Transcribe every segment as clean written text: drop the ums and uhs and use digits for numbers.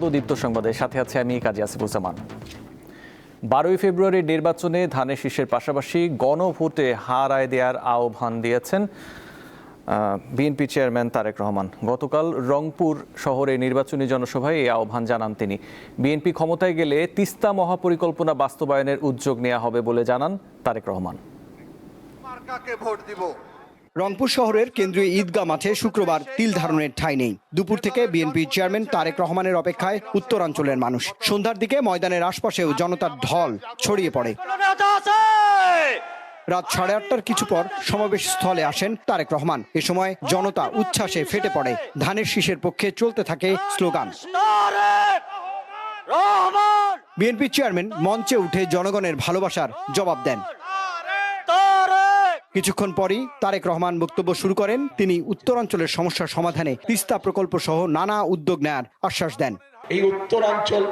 স্বাগত দীপ্ত সংবাদে, সাথে আছে আমি কাজী আসিফুজ্জামান। 12 ফেব্রুয়ারির নির্বাচনে ধানের শীষের পাশাপাশি গণভোটে হার রায় দেওয়ার আহ্বান দিয়েছেন বিএনপি চেয়ারম্যান তারেক রহমান। গতকাল রংপুর শহরে নির্বাচনী জনসভায় এই আহ্বান জানান তিনি। বিএনপি ক্ষমতায় গেলে তিস্তা মহাপরিকল্পনা বাস্তবায়নের উদ্যোগ নেওয়া হবে বলে জানান তারেক রহমান। রংপুর শহরের কেন্দ্রীয় ঈদগাহ মাঠে শুক্রবার তিল ধারণের ঠাঁই নেই। দুপুর থেকে বিএনপি চেয়ারম্যান তারেক রহমানের অপেক্ষায় উত্তরাঞ্চলের মানুষ। সন্ধ্যার দিকে ময়দানের আশপাশেও জনতার ঢল ছড়িয়ে পড়ে। রাত 8:30টার কিছু পর সমাবেশ স্থলে আসেন তারেক রহমান। এ সময় জনতা উচ্ছ্বাসে ফেটে পড়ে। ধানের শীষের পক্ষে চলতে থাকে স্লোগান। বিএনপি চেয়ারম্যান মঞ্চে উঠে জনগণের ভালোবাসার জবাব দেন। কিছুক্ষণ পরই তারেক রহমান বক্তব্য শুরু করেন। তিনি উত্তরাঞ্চলের সমস্যার সমাধানে তিস্তা প্রকল্প সহ নানা উদ্যোগ নেয়ার আশ্বাস দেন। এই উত্তরাঞ্চল,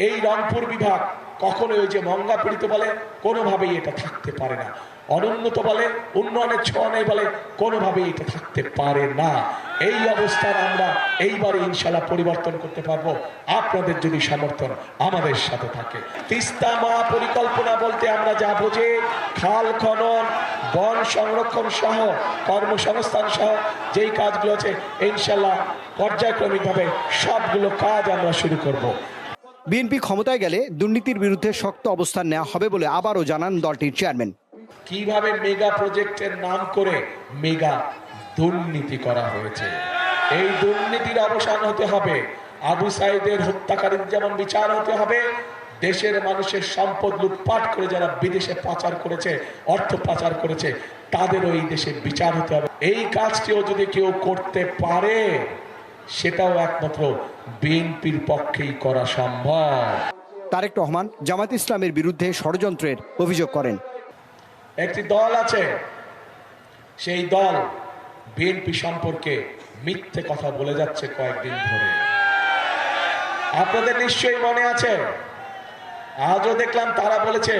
এই রংপুর বিভাগ কখনোই ওই যে মঙ্গা পীড়িত বলে কোনোভাবেই এটা থাকতে পারে না, অনুন্নত বলে উন্নয়নের ছোঁয়া নেই বলে কোনোভাবেই এটা থাকতে পারে না। এই অবস্থার আমরা এইবারে ইনশাল্লাহ পরিবর্তন করতে পারবো আপনাদের যদি সমর্থন আমাদের সাথে থাকে। তিস্তা মহাপরিকল্পনা বলতে আমরা যা বুঝি খাল খনন, বন সংরক্ষণ সহ কর্মসংস্থান সহ যেই কাজগুলো আছে ইনশাল্লাহ পর্যায়ক্রমিকভাবে সবগুলো কাজ আমরা শুরু করব। বিএনপি ক্ষমতায় গেলে দুর্নীতির বিরুদ্ধে শক্ত অবস্থান নেওয়া হবে বলে আবারও জানান দলটির চেয়ারম্যান। কিভাবে মেগা প্রজেক্টের নাম করে মেগা দুর্নীতি করা হয়েছে, এই দুর্নীতির অবসান হতে হবে। আবু সাইদের হত্যাকারীর যেমন বিচার হতে হবে, দেশের মানুষের সম্পদ লুটপাট করে যারা বিদেশে পাচার করেছে, অর্থ পাচার করেছে, তাদেরও এই দেশে বিচার হতে হবে। এই কাজটিও যদি কেউ করতে পারে সেটাও একমাত্র বিএনপির পক্ষেই করা সম্ভব। তারেক রহমান জামাত ইসলামের বিরুদ্ধে ষড়যন্ত্রের অভিযোগ করেন। একটি দল আছে, সেই দল বিএনপি সম্পর্কে মিথ্যে কথা বলে যাচ্ছে কয়েকদিন ধরে। আপনাদের নিশ্চয়ই মনে আছে, আজও দেখলাম তারা বলেছে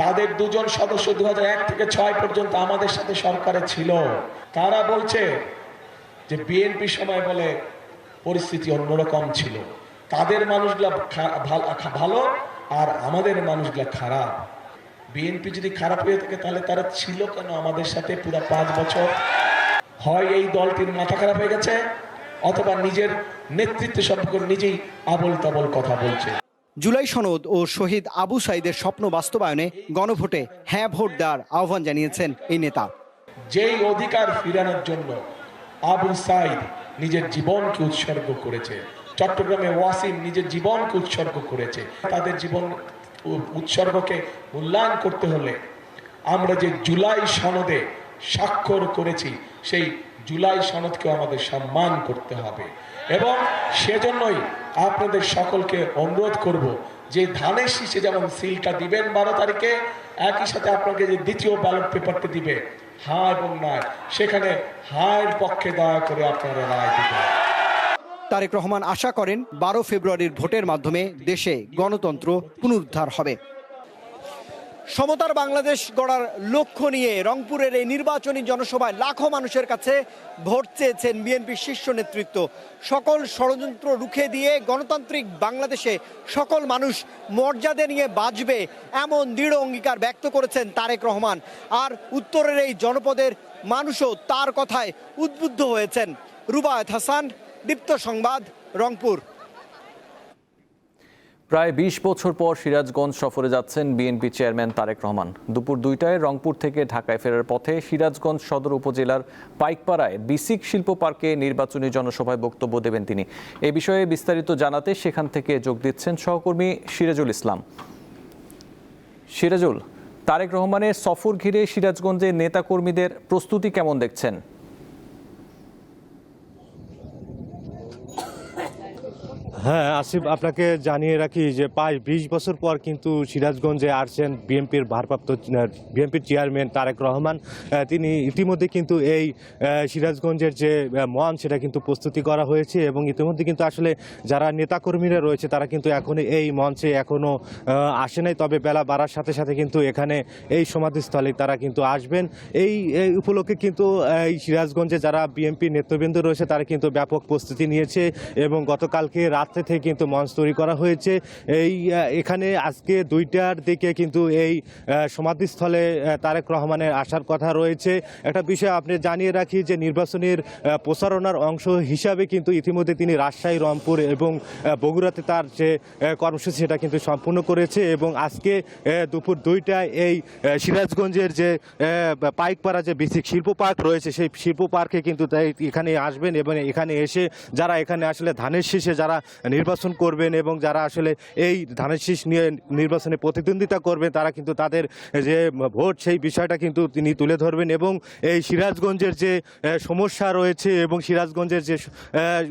তাদের দুজন সদস্য 2001 থেকে 2006 পর্যন্ত আমাদের সাথে সরকারে ছিল। তারা বলছে যে বিএনপি সময় বলে পরিস্থিতি অন্যরকম ছিল, তাদের মানুষগুলা ভালো আর আমাদের মানুষগুলা খারাপ। বিএনপি যদি খারাপ হয়ে থাকে তাহলে তারা ছিল কেন আমাদের সাথে পুরো 5 বছর? হয় এই দলটির মাথা খারাপ হয়ে গেছে, অথবা নিজের নেতৃত্ব সম্পর্কে নিজেই আবল তাবল কথা বলছে। জুলাই সনদ ও শহীদ আবু সাইদের স্বপ্ন বাস্তবায়নে গণভোটে হ্যাঁ ভোট দেওয়ার আহ্বান জানিয়েছেন এই নেতা। যেই অধিকার ফিরানোর জন্য আবু সাইদ নিজের জীবনকে উৎসর্গ করেছে, চট্টগ্রামে ওয়াসিম নিজের জীবনকে উৎসর্গ করেছে, তাদের জীবন উৎসর্গকে মূল্যায়ন করতে হলে আমরা যে জুলাই সনদে স্বাক্ষর করেছি সেই জুলাই সনদকেও আমাদের সম্মান করতে হবে। এবং সেজন্যই আপনাদের সকলকে অনুরোধ করব যে ধানের শীষে যেমন সিলটা দিবেন 12 তারিখে, একই সাথে আপনাকে যে দ্বিতীয় ব্যালট পেপারটা দিবে হ্যাঁ এবং না, সেখানে হায়ের পক্ষে দয়া করে আপনারা রায় দিবেন। তারেক রহমান আশা করেন 12 ফেব্রুয়ারির ভোটের মাধ্যমে দেশে গণতন্ত্র পুনরুদ্ধার হবে। সমতার বাংলাদেশ গড়ার লক্ষ্য নিয়ে রংপুরের এই নির্বাচনী জনসভায় লাখো মানুষের কাছে ভোট চেয়েছেন বিএনপির শীর্ষ নেতৃত্ব। সকল ষড়যন্ত্র রুখে দিয়ে গণতান্ত্রিক বাংলাদেশে সকল মানুষ মর্যাদা নিয়ে বাঁচবে, এমন দৃঢ় অঙ্গীকার ব্যক্ত করেছেন তারেক রহমান। আর উত্তরের এই জনপদের মানুষও তার কথায় উদ্বুদ্ধ হয়েছেন। রুবায়েত হাসান, দীপ্ত সংবাদ, রংপুর। প্রায় 20 বছর পর সিরাজগঞ্জ সফরে যাচ্ছেন বিএনপি চেয়ারম্যান তারেক রহমান। দুপুর 2টায় রংপুর থেকে ঢাকায় ফেরার পথে সিরাজগঞ্জ সদর উপজেলার পাইকপাড়ায় বিসিক শিল্প পার্কে নির্বাচনী জনসভায় বক্তব্য দেবেন তিনি। এ বিষয়ে বিস্তারিত জানাতে সেখান থেকে যোগ দিচ্ছেন সহকর্মী সিরাজুল ইসলাম। সিরাজুল, তারেক রহমানের সফর ঘিরে সিরাজগঞ্জের নেতাকর্মীদের প্রস্তুতি কেমন দেখছেন? হ্যাঁ আসিফ, আপনাকে জানিয়ে রাখি যে প্রায় 20 বছর পর কিন্তু সিরাজগঞ্জে আসছেন বিএনপির বিএনপির চেয়ারম্যান তারেক রহমান। তিনি ইতিমধ্যে কিন্তু এই সিরাজগঞ্জের যে মঞ্চ সেটা কিন্তু প্রস্তুতি করা হয়েছে এবং ইতিমধ্যে কিন্তু আসলে যারা নেতাকর্মীরা রয়েছে তারা কিন্তু এখনও এই মঞ্চে এখনও আসে নাই, তবে বেলা বাড়ার সাথে সাথে কিন্তু এখানে এই সমাধিস্থলে তারা কিন্তু আসবেন। এই উপলক্ষে কিন্তু এই সিরাজগঞ্জে যারা বিএনপি নেতৃবৃন্দ রয়েছে তারা কিন্তু ব্যাপক প্রস্তুতি নিয়েছে এবং গতকালকে রাত রাতে থেকে কিন্তু মঞ্চ তৈরি করা হয়েছে। এখানে আজকে 2টার দিকে কিন্তু এই সমাধিস্থলে তারেক রহমানের আসার কথা রয়েছে। একটা বিষয় আপনি জানিয়ে রাখি যে নির্বাচনের প্রচারণার অংশ হিসাবে কিন্তু ইতিমধ্যে তিনি রাজশাহী, রংপুর এবং বগুড়াতে তার যে কর্মসূচি সেটা কিন্তু সম্পূর্ণ করেছে এবং আজকে দুপুর 2টায় এই সিরাজগঞ্জের যে পাইকপাড়া যে বেসিক শিল্প পার্ক রয়েছে সেই শিল্প পার্কে কিন্তু এখানে আসবেন এবং এখানে এসে যারা এখানে আসলে ধানের শীষে যারা নির্বাচন করবেন এবং যারা আসলে এই ধানের শীষ নিয়ে নির্বাচনে প্রতিদ্বন্দ্বিতা করবেন তারা কিন্তু তাদের যে ভোট সেই বিষয়টা কিন্তু তিনি তুলে ধরবেন এবং এই সিরাজগঞ্জের যে সমস্যা রয়েছে এবং সিরাজগঞ্জের যে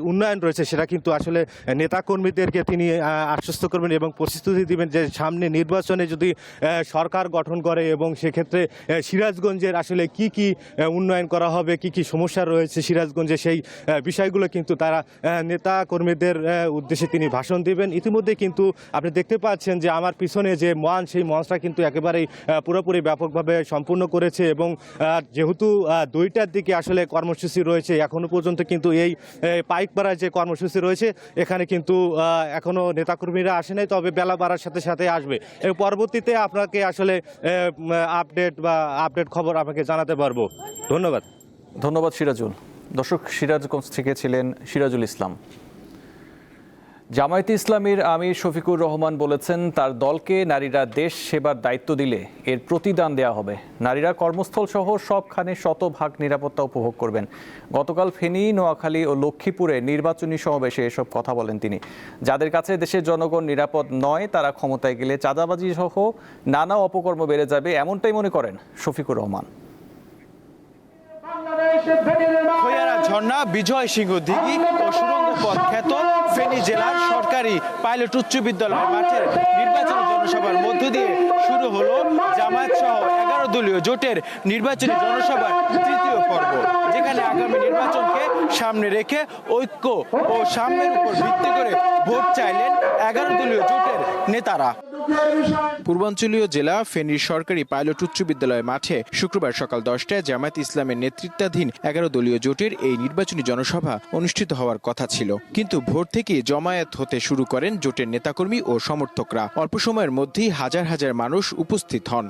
উন্নয়ন রয়েছে সেটা কিন্তু আসলে নেতাকর্মীদেরকে তিনি আশ্বস্ত করবেন এবং প্রতিশ্রুতি দিবেন যে সামনে নির্বাচনে যদি সরকার গঠন করে এবং সেক্ষেত্রে সিরাজগঞ্জের আসলে কি উন্নয়ন করা হবে, কি সমস্যা রয়েছে সিরাজগঞ্জে সেই বিষয়গুলো কিন্তু তারা নেতা কর্মীদের উদ্দেশ্যে তিনি ভাষণ দিবেন। ইতিমধ্যে কিন্তু আপনি দেখতে পাচ্ছেন যে আমার পিছনে যে মঞ্চ সেই মঞ্চটা কিন্তু একেবারেই পুরোপুরি ব্যাপকভাবে সম্পূর্ণ করেছে এবং যেহেতু 2টার দিকে আসলে কর্মসূচি রয়েছে এখনো পর্যন্ত কিন্তু এই পাইকপাড়ায় যে কর্মসূচি রয়েছে এখানে কিন্তু এখনো নেতাকর্মীরা আসে নাই, তবে বেলা বাড়ার সাথে সাথে আসবে। পরবর্তীতে আপনাকে আসলে আপডেট খবর আপনাকে জানাতে পারবো। ধন্যবাদ সিরাজুল। দর্শক, সিরাজগঞ্জ থেকে ছিলেন সিরাজুল ইসলাম। জামায়াতে ইসলামীর আমির শফিকুর রহমান বলেছেন তার দলকে নারীরা দেশ সেবার দায়িত্ব দিলে এর প্রতিদান দেয়া হবে। নারীরা কর্মস্থল সহ সবখানে শতভাগ নিরাপত্তা উপভোগ করবেন। গতকাল ফেনী, নোয়াখালী ও লক্ষ্মীপুরে নির্বাচনী সমাবেশে এসব কথা বলেন তিনি। যাদের কাছে দেশের জনগণ নিরাপদ নয় তারা ক্ষমতায় গেলে চাঁদাবাজি সহ নানা অপকর্ম বেড়ে যাবে, এমনটাই মনে করেন শফিকুর রহমান। খৈয়ারা ঝর্ণা, বিজয় সিংহ দিঘি ও সুড়ঙ্গ পথ খ্যাত ফেনী জেলার সরকারি পাইলট উচ্চ বিদ্যালয়ের মাঠের নির্বাচনী জনসভার মধ্য দিয়ে শুরু হলো জামায়াত সহ 11 দলীয় জোটের নির্বাচনী জনসভার 3য় পর্ব, যেখানে আগামী নির্বাচনকে সামনে রেখে ঐক্য ও সাম্যের উপর ভিত্তি করে ভোট চাইলেন 11 দলীয় জোটের নেতারা। পূর্বাঞ্চলীয় জেলা ফেনীর সরকারি পাইলট উচ্চ বিদ্যালয় মাঠে শুক্রবার সকাল 10টায় জামায়াত ইসলামের নেতৃত্বাধীন 11 দলীয় জোটের এই নির্বাচনী জনসভা অনুষ্ঠিত হওয়ার কথা ছিল, কিন্তু ভোর থেকে জমায়েত হতে শুরু করেন জোটের নেতাকর্মী ও সমর্থকরা। অল্প সময়ের মধ্যেই হাজার হাজার মানুষ উপস্থিত হন।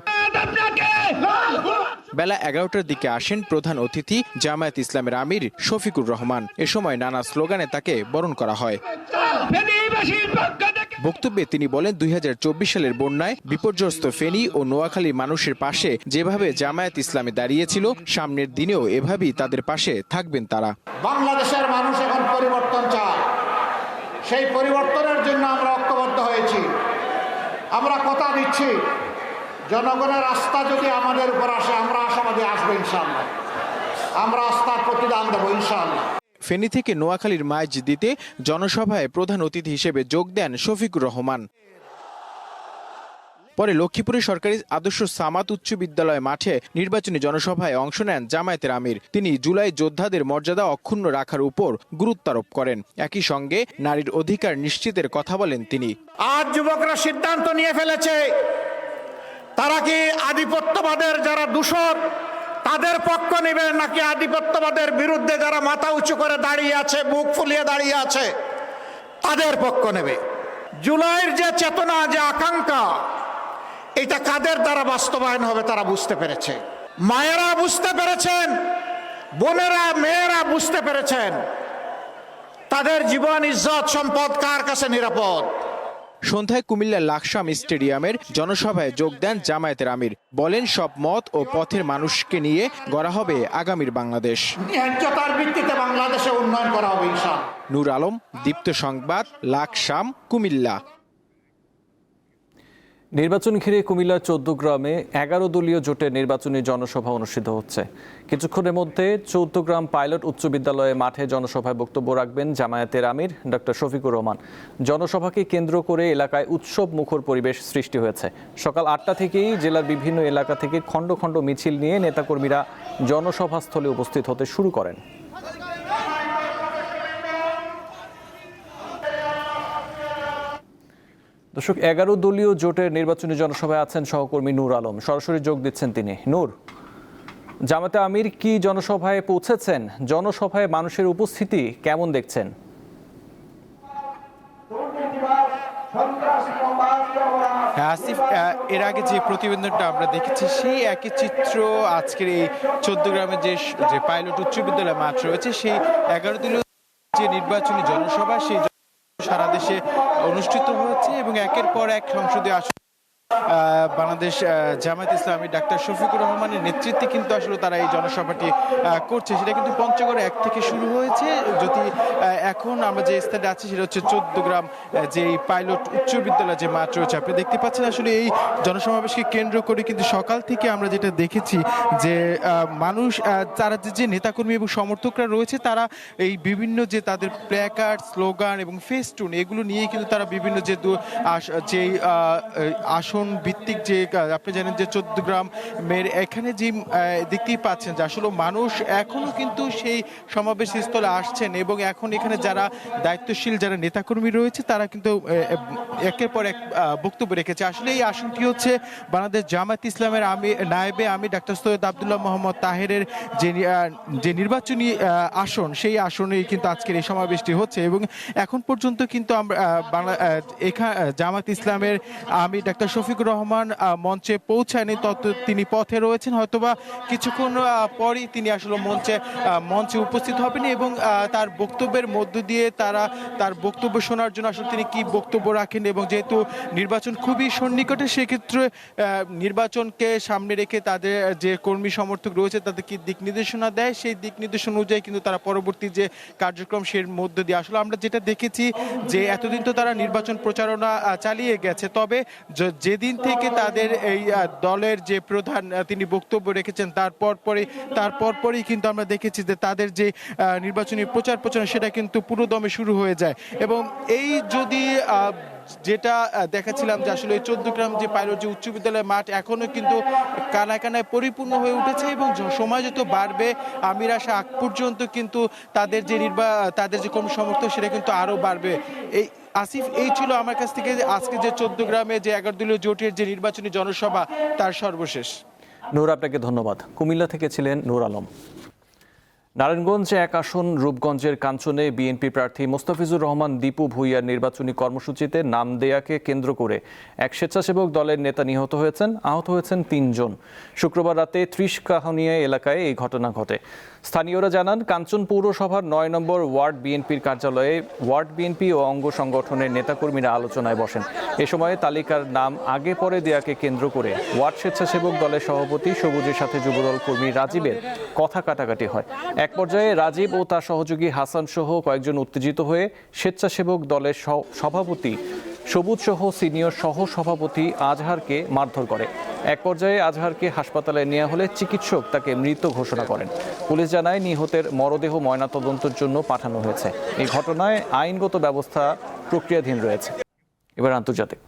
বেলা 11টার দিকে আসেন প্রধান অতিথি জামায়াত ইসলামের আমির শফিকুর রহমান। এ সময় নানা স্লোগানে তাকে বরণ করা হয়। বক্তব্যে তিনি বলেন 2024 সালের বন্যায় বিপর্যস্ত ফেনী ও নোয়াখালীর মানুষের পাশে যেভাবে জামায়াত ইসলামে দাঁড়িয়েছিল সামনের দিনেও এভাবেই তাদের পাশে থাকবেন তারা। বাংলাদেশের মানুষ এখন পরিবর্তন চায়, সেই পরিবর্তনের জন্য আমরা ঐক্যবদ্ধ হয়েছি। আমরা কথা দিচ্ছি জনগণের আস্থা যদি আমাদের উপর আসে আমরা আশাবাদী আসবো ইনশাআল্লাহ, আমরা আস্থার প্রতিদান দেবো ইনশাআল্লাহ। ফেনী থেকে নোয়াখালীর মাইজদিতে জনসভায় প্রধান অতিথি হিসেবে যোগ দেন শফিকুর রহমান। পরে লক্ষ্মীপুরের সরকারি আদর্শ সামাত উচ্চ বিদ্যালয় মাঠে নির্বাচনী জনসভায় অংশ নেন জামায়াতের আমির। তিনি জুলাই যোদ্ধাদের মর্যাদা অক্ষুণ্ণ রাখার উপর গুরুত্ব আরোপ করেন। একই সঙ্গে নারীর অধিকার নিশ্চিতের কথা বলেন তিনি। আজ যুবকরা সিদ্ধান্ত নিয়ে ফেলেছে তারা কি আধিপত্যবাদের যারা দূষর তাদের পক্ষ নেবে নাকি আধিপত্যবাদের বিরুদ্ধে যারা মাথা উঁচু করে দাঁড়িয়ে আছে, বুক ফুলিয়ে দাঁড়িয়ে আছে তাদের পক্ষ নেবে। জুলাইয়ের যে চেতনা, যে আকাঙ্ক্ষা, এটা কাদের দ্বারা বাস্তবায়ন হবে তারা বুঝতে পেরেছে। মায়েরা বুঝতে পেরেছেন, বোনেরা মেয়েরা বুঝতে পেরেছেন তাদের জীবন, ইজ্জত, সম্পদ কার কাছে নিরাপদ। সন্ধ্যায় কুমিল্লার লাকসাম স্টেডিয়ামের জনসভায় যোগ দেন জামায়াতের আমির। বলেন সব মত ও পথের মানুষকে নিয়ে গড়া হবে আগামীর বাংলাদেশ। ন্যায্যতার ভিত্তিতে বাংলাদেশে উন্নয়ন করা হবে ইনশাআল্লাহ। নূর আলম, দীপ্ত সংবাদ, লাকসাম, কুমিল্লা। নির্বাচন ঘিরে কুমিল্লার 14 গ্রামে 11 দলীয় জোটের নির্বাচনী জনসভা অনুষ্ঠিত হচ্ছে। কিছুক্ষণের মধ্যে 14 গ্রাম পাইলট উচ্চ বিদ্যালয়ে মাঠে জনসভায় বক্তব্য রাখবেন জামায়াতের আমির ডক্টর শফিকুর রহমান। জনসভাকে কেন্দ্র করে এলাকায় উৎসব মুখর পরিবেশ সৃষ্টি হয়েছে। সকাল 8টা থেকেই জেলার বিভিন্ন এলাকা থেকে খণ্ড খণ্ড মিছিল নিয়ে নেতাকর্মীরা জনসভাস্থলে উপস্থিত হতে শুরু করেন। দর্শক, 11 দলীয় জোটের নির্বাচনী জনসভায় আছেন সহকর্মী নূর আলম, সরাসরি যোগ দিচ্ছেন তিনি। নূর, জামায়াতে আমির কি জনসভায় পৌঁছেছেন? জনসভায় মানুষের উপস্থিতি কেমন দেখছেন? হ্যাঁ আসিফ, এর আগে যে প্রতিবেদনটা আমরা দেখেছি সেই একই চিত্র আজকের এই 14 গ্রামের যে পাইলট উচ্চ বিদ্যালয় মাঠ রয়েছে, সেই 11 দিনের যে নির্বাচনী জনসভা, সেই সারা দেশে অনুষ্ঠিত হয়েছে এবং একের পর এক সংসদীয় আসন বাংলাদেশ জামায়াত ইসলামী ডাক্তার শফিকুর রহমানের নেতৃত্বে কিন্তু আসলে তারা এই জনসভাটি করছে। সেটা কিন্তু পঞ্চগড়ে 1 থেকে শুরু হয়েছে। যদি এখন আমরা যে স্থানে আছি সেটা হচ্ছে 14 গ্রাম, যে পাইলট উচ্চ বিদ্যালয় যে মাঠ রয়েছে, আপনি দেখতে পাচ্ছেন আসলে এই জনসমাবেশকে কেন্দ্র করে কিন্তু সকাল থেকে আমরা যেটা দেখেছি যে মানুষ, তারা যে নেতাকর্মী এবং সমর্থকরা রয়েছে, তারা এই বিভিন্ন যে তাদের প্ল্যাকার্ড, স্লোগান এবং ফেস্টুন, এগুলো নিয়ে কিন্তু তারা বিভিন্ন যে আসন ভিত্তিক যে, আপনি জানেন যে 14 গ্রামের এখানে যে দেখতেই পাচ্ছেন যে আসলে মানুষ এখনো কিন্তু সেই সমাবেশ স্থলে আসছেন এবং এখন এখানে যারা দায়িত্বশীল যারা নেতাকর্মী রয়েছে তারা কিন্তু একের পর এক বক্তব্য রেখেছে। আসলে এই আসনটি হচ্ছে বাংলাদেশ জামায়াত ইসলামের নায়েবে আমির ডাক্তার সৈয়দ আব্দুল্লাহ মোহাম্মদ তাহেরের যে নির্বাচনী আসন, সেই আসনেই কিন্তু আজকের এই সমাবেশটি হচ্ছে এবং এখন পর্যন্ত কিন্তু আমরা জামায়াত ইসলামের আমির ডাক্তার শফিকুর রহমান মঞ্চে পৌঁছায়নি, তিনি পথে রয়েছেন। হয়তোবা কিছুক্ষণ পরই তিনি আসলে মঞ্চে উপস্থিত হবেন এবং তার বক্তব্যের মধ্য দিয়ে তার বক্তব্য শোনার জন্য আসলে তিনি কি বক্তব্য রাখেন এবং যেহেতু নির্বাচন খুবই সন্নিকটে, সেক্ষেত্রে নির্বাচনকে সামনে রেখে তাদের যে কর্মী সমর্থক রয়েছে তাদের কি দিক নির্দেশনা দেয়, সেই দিক নির্দেশনা অনুযায়ী কিন্তু তারা পরবর্তী যে কার্যক্রম সের মধ্য দিয়ে আসলে আমরা যেটা দেখেছি যে এতদিন তো তারা নির্বাচন প্রচারণা চালিয়ে গেছে, তবে যেদিন থেকে তাদের এই দলের যে প্রধান তিনি বক্তব্য রেখেছেন তারপর পরই কিন্তু আমরা দেখেছি যে তাদের যে নির্বাচনী প্রচারণা সেটা কিন্তু পুরোদমে শুরু হয়ে যায় এবং এই যদি যেটা দেখাচ্ছিলাম যে আসলে 14 গ্রাম যে পাইলট যে উচ্চ বিদ্যালয় মাঠ এখনো কিন্তু কানায় কানায় পরিপূর্ণ হয়ে উঠেছে এবং সময় যত বাড়বে আমির আসা আগ পর্যন্ত কিন্তু তাদের যে কর্মী সমর্থক সেটা কিন্তু আরো বাড়বে। আসিফ, এই ছিল আমার কাছ থেকে আজকে যে 14 গ্রামে যে 11 দলীয় জোটের যে নির্বাচনী জনসভা তার সর্বশেষ। নূর, আপনাকে ধন্যবাদ। কুমিল্লা থেকে ছিলেন নূর আলম। নারায়ণগঞ্জ 1 আসন রূপগঞ্জের কাঞ্চনে বিএনপি প্রার্থী মোস্তাফিজুর রহমান দীপু ভূঁইয়ার নির্বাচনী কর্মসূচিতে নাম দেয়াকে কেন্দ্র করে এক স্বেচ্ছাসেবক দলের নেতা নিহত হয়েছেন, আহত হয়েছেন 3 জন। শুক্রবার রাতে 30 কাহনিয়া এলাকায় এই ঘটনা ঘটে। স্থানীয়রা জানান, কাঞ্চন পৌরসভার 9 নম্বর ওয়ার্ড বিএনপির কার্যালয়ে ওয়ার্ড বিএনপি ও অঙ্গ সংগঠনের নেতাকর্মীরা আলোচনায় বসেন। এ সময় তালিকার নাম আগে পরে দেয়াকে কেন্দ্র করে ওয়ার্ড স্বেচ্ছাসেবক দলের সভাপতি সবুজের সাথে যুবদল কর্মী রাজীবের কথা কাটাকাটি হয়। এক পর্যায়ে রাজীব ও তার সহযোগী হাসান সহ কয়েকজন উত্তেজিত হয়ে স্বেচ্ছাসেবক দলের সভাপতি সবুজ সহ সিনিয়র সহ সভাপতি আজহারকে মারধর করে। এক পর্যায়ে আজহারকে হাসপাতালে নেওয়া হলে চিকিৎসক তাকে মৃত ঘোষণা করেন। পুলিশ জানায়, নিহতের মরদেহ ময়নাতদন্তের জন্য পাঠানো হয়েছে। এই ঘটনায় আইনগত ব্যবস্থা প্রক্রিয়াধীন রয়েছে। এবার আন্তর্জাতিক।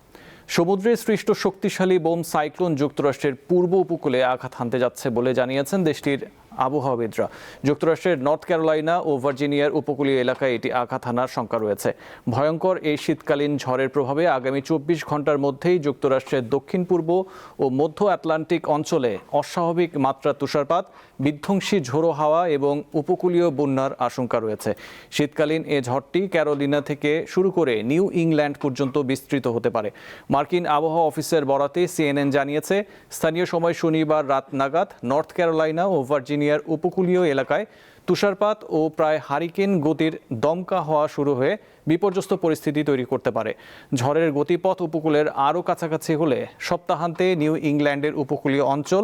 সমুদ্রে সৃষ্ট শক্তিশালী বোম সাইক্লোন যুক্তরাষ্ট্রের পূর্ব উপকূলে আঘাত হানতে যাচ্ছে বলে জানিয়েছেন দেশটির আবহাওয়াবিদরা। যুক্তরাষ্ট্রের নর্থ ক্যারোলাইনা ও ভার্জিনিয়ার উপকূলীয় এলাকায় এটি আঘাত হানার শঙ্কা রয়েছে। ভয়ঙ্কর এই শীতকালীন ঝড়ের প্রভাবে আগামী 24 ঘন্টার মধ্যেই যুক্তরাষ্ট্রের দক্ষিণ পূর্ব ও মধ্য আটলান্টিক অঞ্চলে অস্বাভাবিক মাত্রার তুষারপাত, বিধ্বংসী ঝোড়ো হাওয়া এবং উপকূলীয় বন্যার আশঙ্কা রয়েছে। শীতকালীন এ ঝড়টি ক্যারোলিনা থেকে শুরু করে নিউ ইংল্যান্ড পর্যন্ত বিস্তৃত হতে পারে। মার্কিন আবহাওয়া অফিসের বরাতে সিএনএন জানিয়েছে, স্থানীয় সময় শনিবার রাত নাগাদ নর্থ ক্যারোলাইনা ও ভার্জিনিয়ার উপকূলীয় এলাকায় তুষারপাত ও প্রায় হারিকেন গতির দমকা হওয়া শুরু হয়ে বিপর্যস্ত পরিস্থিতি তৈরি করতে পারে। ঝড়ের গতিপথ উপকূলের আরও কাছাকাছি হলে সপ্তাহান্তে নিউ ইংল্যান্ডের উপকূলীয় অঞ্চল,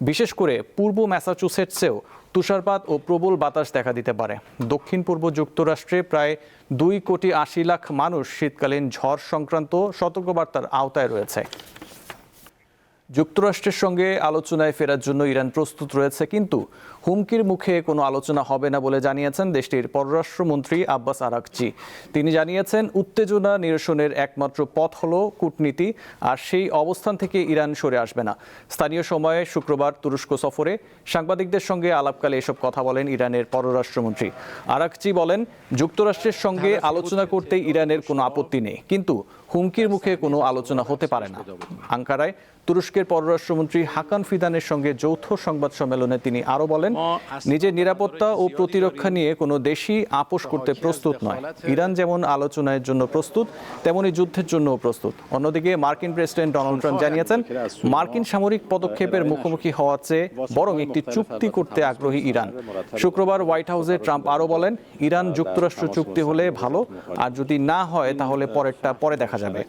বিশেষ করে পূর্ব ম্যাসাচুসেটসেও তুষারপাত ও প্রবল বাতাস দেখা দিতে পারে। দক্ষিণ পূর্ব যুক্তরাষ্ট্রে প্রায় 2.80 লাখ মানুষ শীতকালীন ঝড় সংক্রান্ত সতর্কবার্তার আওতায় রয়েছে। যুক্তরাষ্ট্রের সঙ্গে আলোচনায় ফেরার জন্য ইরান প্রস্তুত রয়েছে, কিন্তু হুমকির মুখে কোনো আলোচনা হবে না বলে জানিয়েছেন দেশটির পররাষ্ট্রমন্ত্রী আব্বাস আরাকচি। তিনি জানিয়েছেন, উত্তেজনা নিরসনের একমাত্র পথ হলো কূটনীতি, আর সেই অবস্থান থেকে ইরান সরে আসবে না। স্থানীয় সময়ে শুক্রবার তুরস্ক সফরে সাংবাদিকদের সঙ্গে আলাপকালে এসব কথা বলেন ইরানের পররাষ্ট্রমন্ত্রী। আরাকচি বলেন, যুক্তরাষ্ট্রের সঙ্গে আলোচনা করতে ইরানের কোনো আপত্তি নেই, কিন্তু হুমকির মুখে কোনো আলোচনা হতে পারে না। আঙ্কারায় তুরস্কের পররাষ্ট্রমন্ত্রী হাকান ফিদানের সঙ্গে যৌথ সংবাদ সম্মেলনে তিনি আরও বলেন, নিজের নিরাপত্তা ও প্রতিরক্ষা নিয়ে কোনো দেশই আপোষ করতে প্রস্তুত নয়। ইরান যেমন আলোচনার জন্য প্রস্তুত, তেমনি যুদ্ধের জন্যও প্রস্তুত। অন্যদিকে মার্কিন প্রেসিডেন্ট ডোনাল্ড ট্রাম্প জানিয়েছেন, মার্কিন সামরিক পদক্ষেপের মুখোমুখি হওয়ার চেয়ে বরং একটি চুক্তি করতে আগ্রহী ইরান। শুক্রবার হোয়াইট হাউসে ট্রাম্প আরও বলেন, ইরান যুক্তরাষ্ট্র চুক্তি হলে ভালো, আর যদি না হয় তাহলে পরেরটা পরে দেখা যাবে।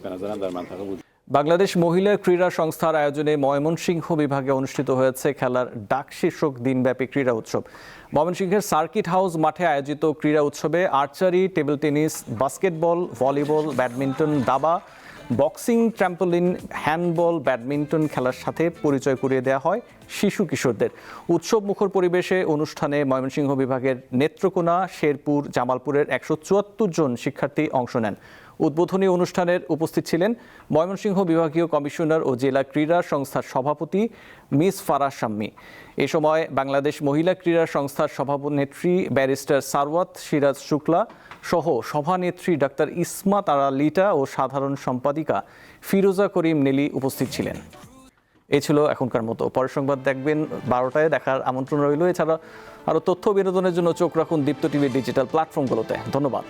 বাংলাদেশ মহিলা ক্রীড়া সংস্থার আয়োজনে ময়মনসিংহ বিভাগে অনুষ্ঠিত হয়েছে খেলার ডাক শীর্ষক দিনব্যাপী ক্রীড়া উৎসব। ময়মনসিংহের সার্কিট হাউস মাঠে আয়োজিত ক্রীড়া উৎসবে archery, table tennis, basketball, volleyball, badminton, দাবা, বক্সিং, ট্র্যাম্পোলিন, হ্যান্ডবল, ব্যাডমিন্টন খেলার সাথে পরিচয় করিয়ে দেওয়া হয় শিশু কিশোরদের। উৎসব মুখর পরিবেশে অনুষ্ঠানে ময়মনসিংহ বিভাগের নেত্রকোনা, শেরপুর, জামালপুরের 174 জন শিক্ষার্থী অংশ নেন। উদ্বোধনী অনুষ্ঠানের উপস্থিত ছিলেন ময়মনসিংহ বিভাগীয় কমিশনার ও জেলা ক্রীড়া সংস্থার সভাপতি মিস ফারাহ শাম্মী। এ সময় বাংলাদেশ মহিলা ক্রীড়া সংস্থার সভানেত্রী ব্যারিস্টার সারওয়াত সিরাজ শুক্লা সহ সভানেত্রী ডাক্তার ইসমাত আরা লিটা ও সাধারণ সম্পাদিকা ফিরোজা করিম নেলি উপস্থিত ছিলেন। এ ছিল এখনকার মতো। পরের সংবাদ দেখবেন 12টায়, দেখার আমন্ত্রণ রইল। এছাড়া আরও তথ্য বিনোদনের জন্য চোখ রাখুন দীপ্ত টিভির ডিজিটাল প্ল্যাটফর্মগুলোতে। ধন্যবাদ।